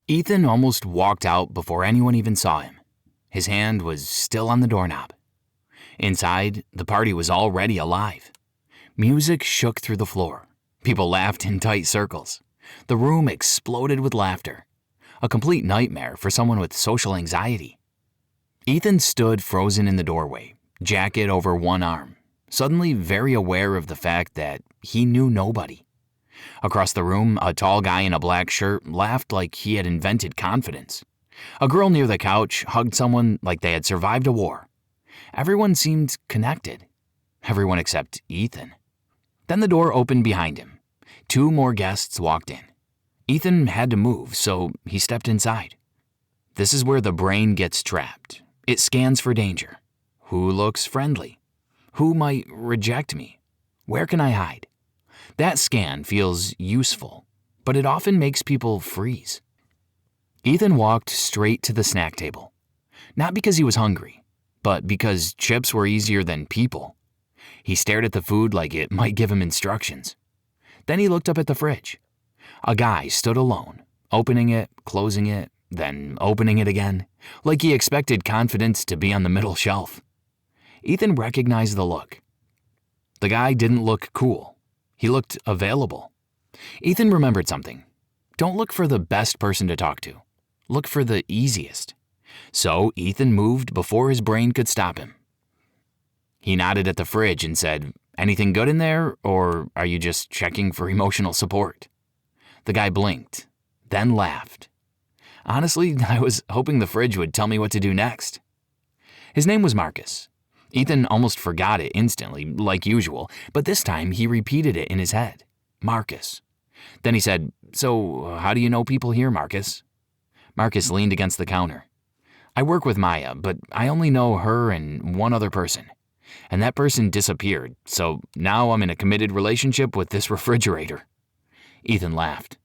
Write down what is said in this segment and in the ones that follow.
Ethan almost walked out before anyone even saw him. His hand was still on the doorknob. Inside, the party was already alive. Music shook through the floor. People laughed in tight circles. The room exploded with laughter. A complete nightmare for someone with social anxiety. Ethan stood frozen in the doorway, jacket over one arm, suddenly very aware of the fact that he knew nobody. Across the room, a tall guy in a black shirt laughed like he had invented confidence. A girl near the couch hugged someone like they had survived a war. Everyone seemed connected. Everyone except Ethan. Then the door opened behind him. 2 more guests walked in. Ethan had to move, so he stepped inside. This is where the brain gets trapped. It scans for danger. Who looks friendly? Who might reject me? Where can I hide? That scan feels useful, but it often makes people freeze. Ethan walked straight to the snack table. Not because he was hungry, but because chips were easier than people. He stared at the food like it might give him instructions. Then he looked up at the fridge. A guy stood alone, opening it, closing it, then opening it again, like he expected confidence to be on the middle shelf. Ethan recognized the look. The guy didn't look cool. He looked available. Ethan remembered something. Don't look for the best person to talk to. Look for the easiest. So Ethan moved before his brain could stop him. He nodded at the fridge and said, "Anything good in there, or are you just checking for emotional support?" The guy blinked, then laughed. Honestly, I was hoping the fridge would tell me what to do next. His name was Marcus. Ethan almost forgot it instantly, like usual, but this time he repeated it in his head. Marcus. Then he said, "So, how do you know people here, Marcus?" Marcus leaned against the counter. "I work with Maya, but I only know her and one other person. And that person disappeared, so now I'm in a committed relationship with this refrigerator." Ethan laughed.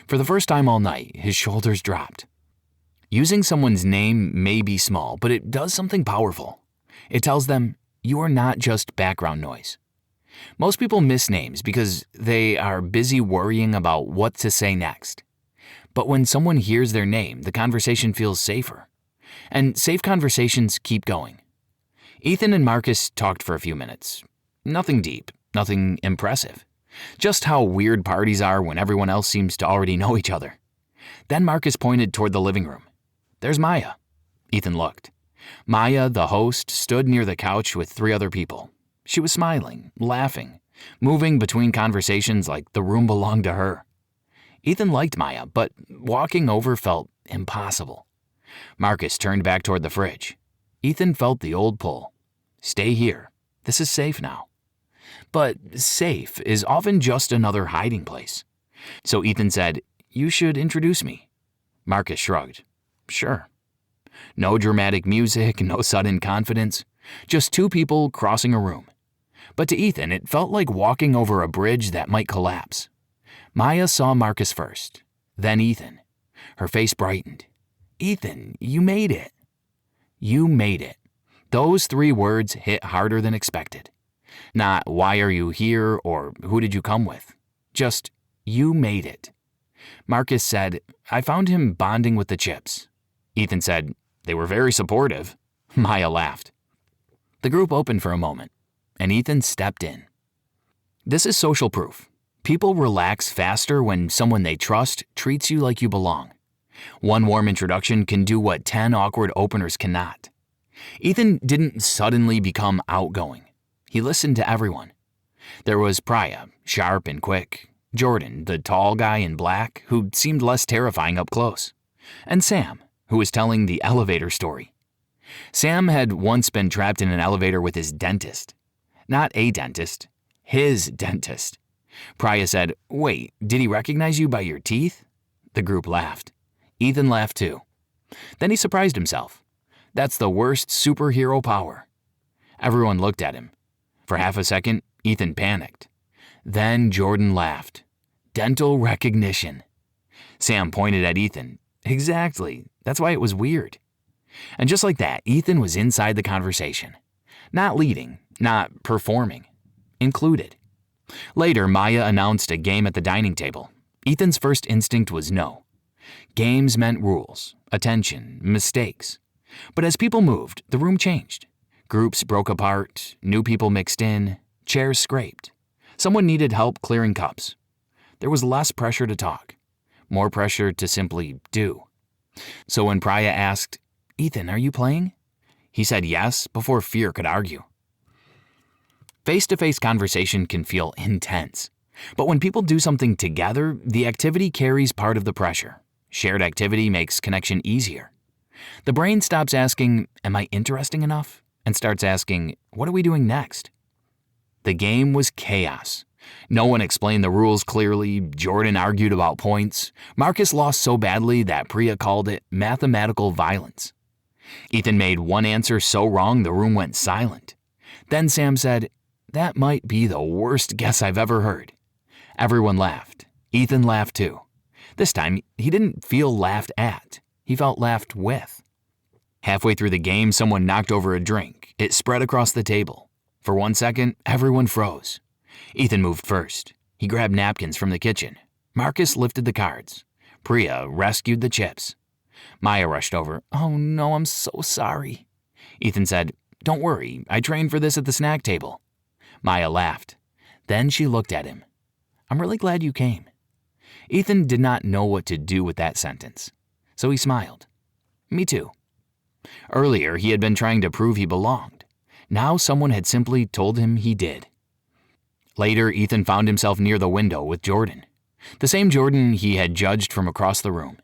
For the first time all night, his shoulders dropped. Using someone's name may be small, but it does something powerful. It tells them, you are not just background noise. Most people miss names because they are busy worrying about what to say next. But when someone hears their name, the conversation feels safer. And safe conversations keep going. Ethan and Marcus talked for a few minutes. Nothing deep, nothing impressive. Just how weird parties are when everyone else seems to already know each other. Then Marcus pointed toward the living room. "There's Maya." Ethan looked. Maya, the host, stood near the couch with 3 other people. She was smiling, laughing, moving between conversations like the room belonged to her. Ethan liked Maya, but walking over felt impossible. Marcus turned back toward the fridge. Ethan felt the old pull. Stay here. This is safe now. But safe is often just another hiding place. So Ethan said, "You should introduce me." Marcus shrugged. "Sure." No dramatic music, no sudden confidence. Just 2 people crossing a room. But to Ethan, it felt like walking over a bridge that might collapse. Maya saw Marcus first, then Ethan. Her face brightened. "Ethan, you made it." You made it. Those 3 words hit harder than expected. Not, "Why are you here?" or "Who did you come with?" Just, "You made it." Marcus said, "I found him bonding with the chips." Ethan said, "They were very supportive." Maya laughed. The group opened for a moment, and Ethan stepped in. This is social proof. People relax faster when someone they trust treats you like you belong. One warm introduction can do what 10 awkward openers cannot. Ethan didn't suddenly become outgoing. He listened to everyone. There was Priya, sharp and quick. Jordan, the tall guy in black, who seemed less terrifying up close. And Sam, who was telling the elevator story. Sam had once been trapped in an elevator with his dentist. Not a dentist, his dentist. Priya said, "Wait, did he recognize you by your teeth?" The group laughed. Ethan laughed too. Then he surprised himself. That's the worst superhero power. Everyone looked at him. For half a second, Ethan panicked. Then Jordan laughed. Dental recognition. Sam pointed at Ethan. Exactly. That's why it was weird. And just like that, Ethan was inside the conversation. Not leading, not performing. Included. Later, Maya announced a game at the dining table. Ethan's first instinct was no. Games meant rules, attention, mistakes. But as people moved, the room changed. Groups broke apart, new people mixed in, chairs scraped. Someone needed help clearing cups. There was less pressure to talk, more pressure to simply do. So when Priya asked, "Ethan, are you playing?" he said yes before fear could argue. Face-to-face conversation can feel intense. But when people do something together, the activity carries part of the pressure. Shared activity makes connection easier. The brain stops asking, "Am I interesting enough?" and starts asking, "What are we doing next?" The game was chaos. No one explained the rules clearly. Jordan argued about points. Marcus lost so badly that Priya called it mathematical violence. Ethan made one answer so wrong the room went silent. Then Sam said, "That might be the worst guess I've ever heard." Everyone laughed. Ethan laughed too. This time, he didn't feel laughed at. He felt laughed with. Halfway through the game, someone knocked over a drink. It spread across the table. For 1 second, everyone froze. Ethan moved first. He grabbed napkins from the kitchen. Marcus lifted the cards. Priya rescued the chips. Maya rushed over. "Oh no, I'm so sorry." Ethan said, "Don't worry, I trained for this at the snack table." Maya laughed. Then she looked at him. "I'm really glad you came." Ethan did not know what to do with that sentence, so he smiled. "Me too." Earlier, he had been trying to prove he belonged. Now someone had simply told him he did. Later, Ethan found himself near the window with Jordan. The same Jordan he had judged from across the room.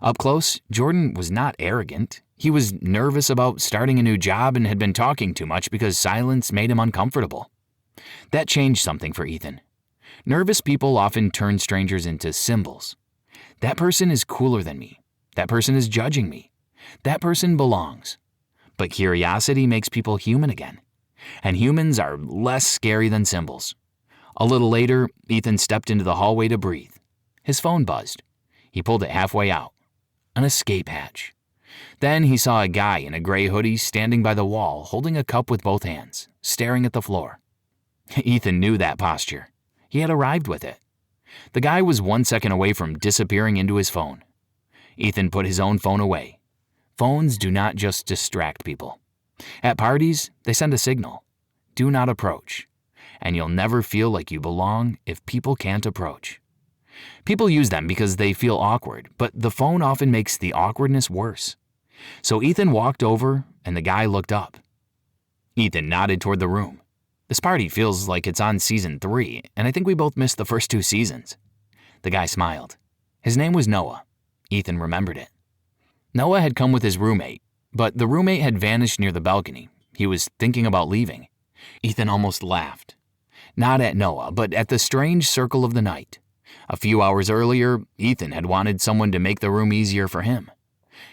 Up close, Jordan was not arrogant. He was nervous about starting a new job and had been talking too much because silence made him uncomfortable. That changed something for Ethan. Nervous people often turn strangers into symbols. That person is cooler than me. That person is judging me. That person belongs. But curiosity makes people human again. And humans are less scary than symbols. A little later, Ethan stepped into the hallway to breathe. His phone buzzed. He pulled it halfway out. An escape hatch. Then he saw a guy in a gray hoodie standing by the wall, holding a cup with both hands, staring at the floor. Ethan knew that posture. He had arrived with it. The guy was 1 second away from disappearing into his phone. Ethan put his own phone away. Phones do not just distract people. At parties, they send a signal. Do not approach. And you'll never feel like you belong if people can't approach. People use them because they feel awkward, but the phone often makes the awkwardness worse. So Ethan walked over, and the guy looked up. Ethan nodded toward the room. This party feels like it's on season 3, and I think we both missed the first 2 seasons. The guy smiled. His name was Noah. Ethan remembered it. Noah had come with his roommate, but the roommate had vanished near the balcony. He was thinking about leaving. Ethan almost laughed. Not at Noah, but at the strange circle of the night. A few hours earlier, Ethan had wanted someone to make the room easier for him.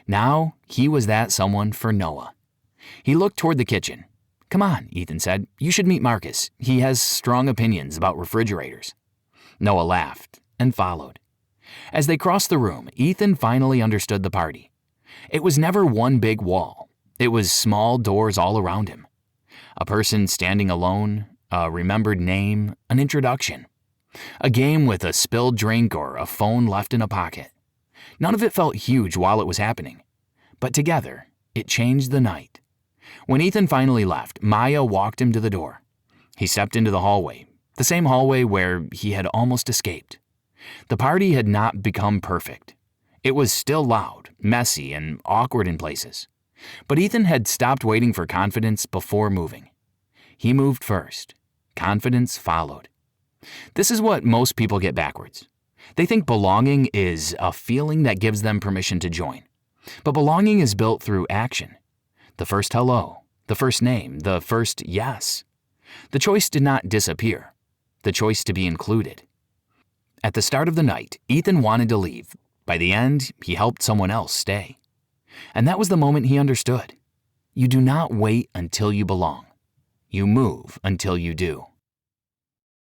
Now, he was that someone for Noah. He looked toward the kitchen. "Come on," Ethan said. "You should meet Marcus. He has strong opinions about refrigerators." Noah laughed and followed. As they crossed the room, Ethan finally understood the party. It was never one big wall. It was small doors all around him. A person standing alone, a remembered name, an introduction. A game with a spilled drink or a phone left in a pocket. None of it felt huge while it was happening. But together, it changed the night. When Ethan finally left, Maya walked him to the door. He stepped into the hallway, the same hallway where he had almost escaped. The party had not become perfect. It was still loud, messy, and awkward in places. But Ethan had stopped waiting for confidence before moving. He moved first. Confidence followed. This is what most people get backwards. They think belonging is a feeling that gives them permission to join. But belonging is built through action. The first hello, the first name, the first yes. The choice did not disappear. The choice to be included. At the start of the night, Ethan wanted to leave. By the end, he helped someone else stay. And that was the moment he understood. You do not wait until you belong. You move until you do.